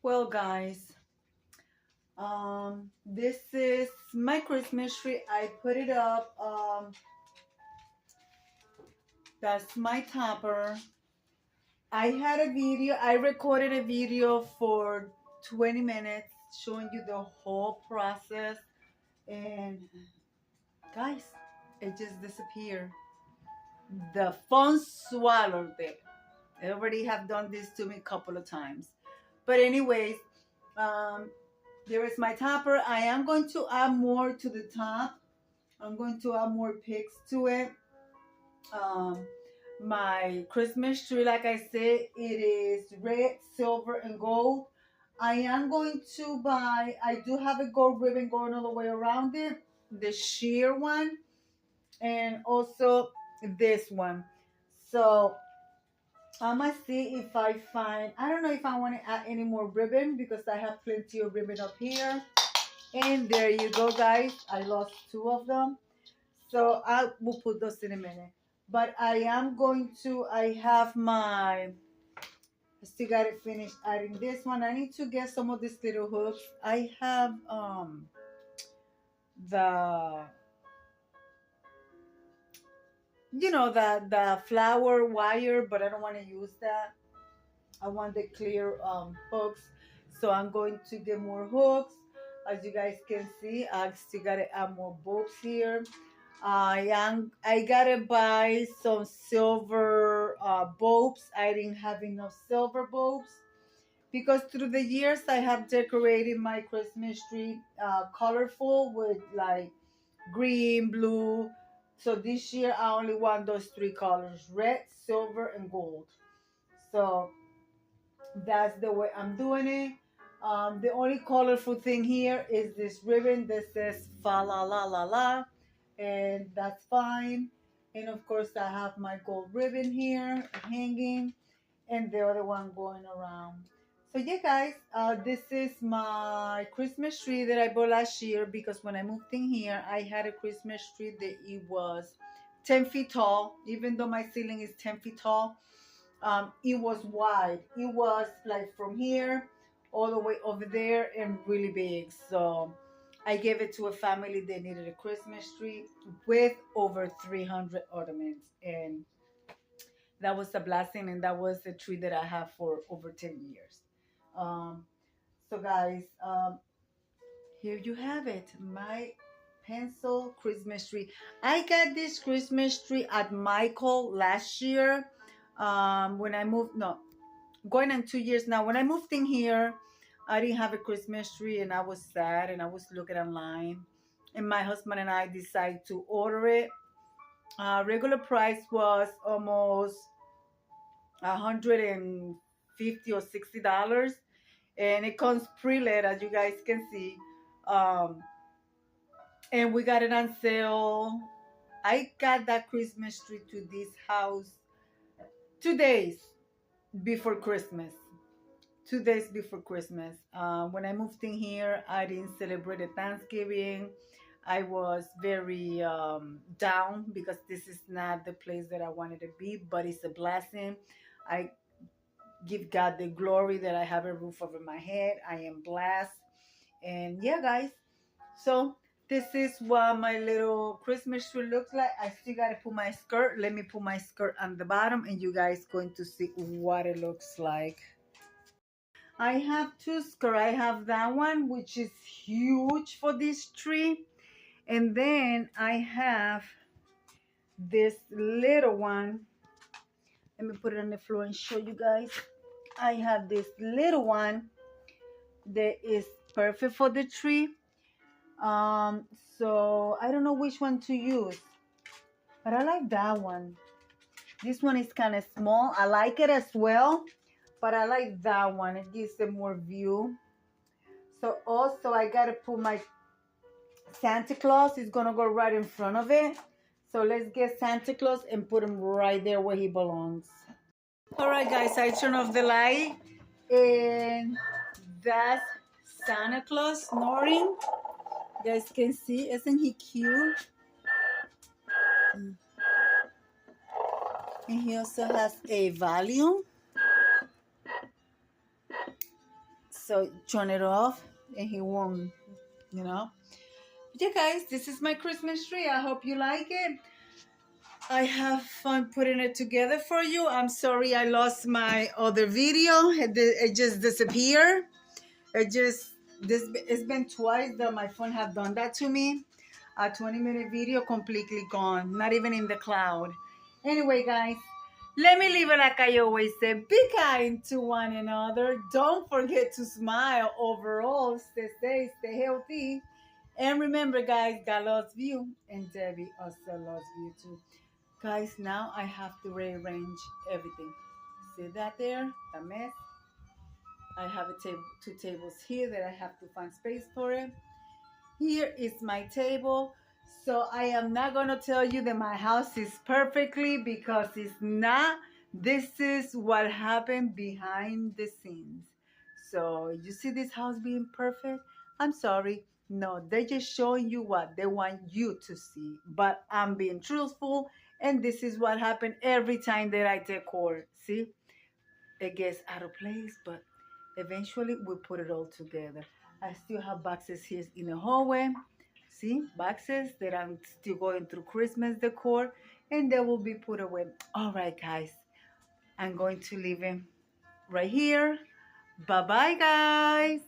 Well, guys, this is my Christmas tree. I put it up. That's my topper. I recorded a video for 20 minutes showing you the whole process. And guys, it just disappeared. The phone swallowed it. I already have done this to me a couple of times. But anyways, um, there is my topper. I am going to add more to the top. I'm going to add more pics to it. Um, my Christmas tree, like I said, it is red, silver, and gold. I am going to buy, I do have a gold ribbon going all the way around it, the sheer one, and also this one. So I'm gonna see if I find, I don't know if I want to add any more ribbon because I have plenty of ribbon up here. And there you go, guys. I lost two of them. So I will put those in a minute. But I am going to, I still got to finish adding this one. I need to get some of these little hooks. I have the, the flower wire, but I don't want to use that. I want the clear hooks. So I'm going to get more hooks. As you guys can see, I still gotta add more bulbs here. I gotta buy some silver bulbs. I didn't have enough silver bulbs because through the years I have decorated my Christmas tree colorful with like green, blue. So this year I only want those three colors: red, silver, and gold. So that's the way I'm doing it. The only colorful thing here is this ribbon that says fa la la la la, and that's fine. And of course, I have my gold ribbon here hanging, and the other one going around. So yeah, guys, this is my Christmas tree that I bought last year because when I moved in here, I had a Christmas tree that it was 10 feet tall, even though my ceiling is 10 feet tall. It was wide. It was like from here all the way over there and really big. So I gave it to a family that needed a Christmas tree with over 300 ornaments. And that was a blessing. And that was a tree that I have for over 10 years. So guys, here you have it. My pencil Christmas tree. I got this Christmas tree at Michael last year. When I moved, no, going on 2 years now. When I moved in here, I didn't have a Christmas tree and I was sad and I was looking online. And my husband and I decided to order it. Regular price was almost $150 or $60. And it comes pre-lit, as you guys can see. And we got it on sale. I got that Christmas tree to this house 2 days before Christmas. 2 days before Christmas. When I moved in here, I didn't celebrate the Thanksgiving. I was very down because this is not the place that I wanted to be, but it's a blessing. I give God the glory that I have a roof over my head. I am blessed. And yeah, guys. So this is what my little Christmas tree looks like. I still got to put my skirt. Let me put my skirt on the bottom and you guys going to see what it looks like. I have two skirts. I have that one, which is huge for this tree. And then I have this little one. Let me put it on the floor and show you guys. I have this little one that is perfect for the tree. So I don't know which one to use, but I like that one. This one is kind of small. I like it as well, but I like that one. It gives them more view. So also I got to put my Santa Claus is going to go right in front of it. So let's get Santa Claus and put him right there where he belongs. All right, guys, I turn off the light and that's Santa Claus snoring. You guys can see, isn't he cute? And he also has a volume. So turn it off and he won't, you know. But yeah, guys, this is my Christmas tree. I hope you like it. I have fun putting it together for you. I'm sorry I lost my other video. It just disappeared. It's been twice that my phone have done that to me. A 20-minute video completely gone, not even in the cloud. Anyway, guys, let me leave it like I always say. Be kind to one another. Don't forget to smile. Overall, stay safe, stay healthy. And remember, guys, God loves you, and Debbie also loves you too. Guys, now I have to rearrange everything. See that there? The mess? I have two tables here that I have to find space for it. Here is my table. So I am not going to tell you that my house is perfectly, because it's not. This is what happened behind the scenes. So you see this house being perfect? I'm sorry. No, they're just showing you what they want you to see. But I'm being truthful, and this is what happened every time that I decor. See? It gets out of place, but eventually we put it all together. I still have boxes here in the hallway. See, boxes that I'm still going through Christmas decor, and they will be put away. All right, guys, I'm going to leave him right here. Bye bye, guys.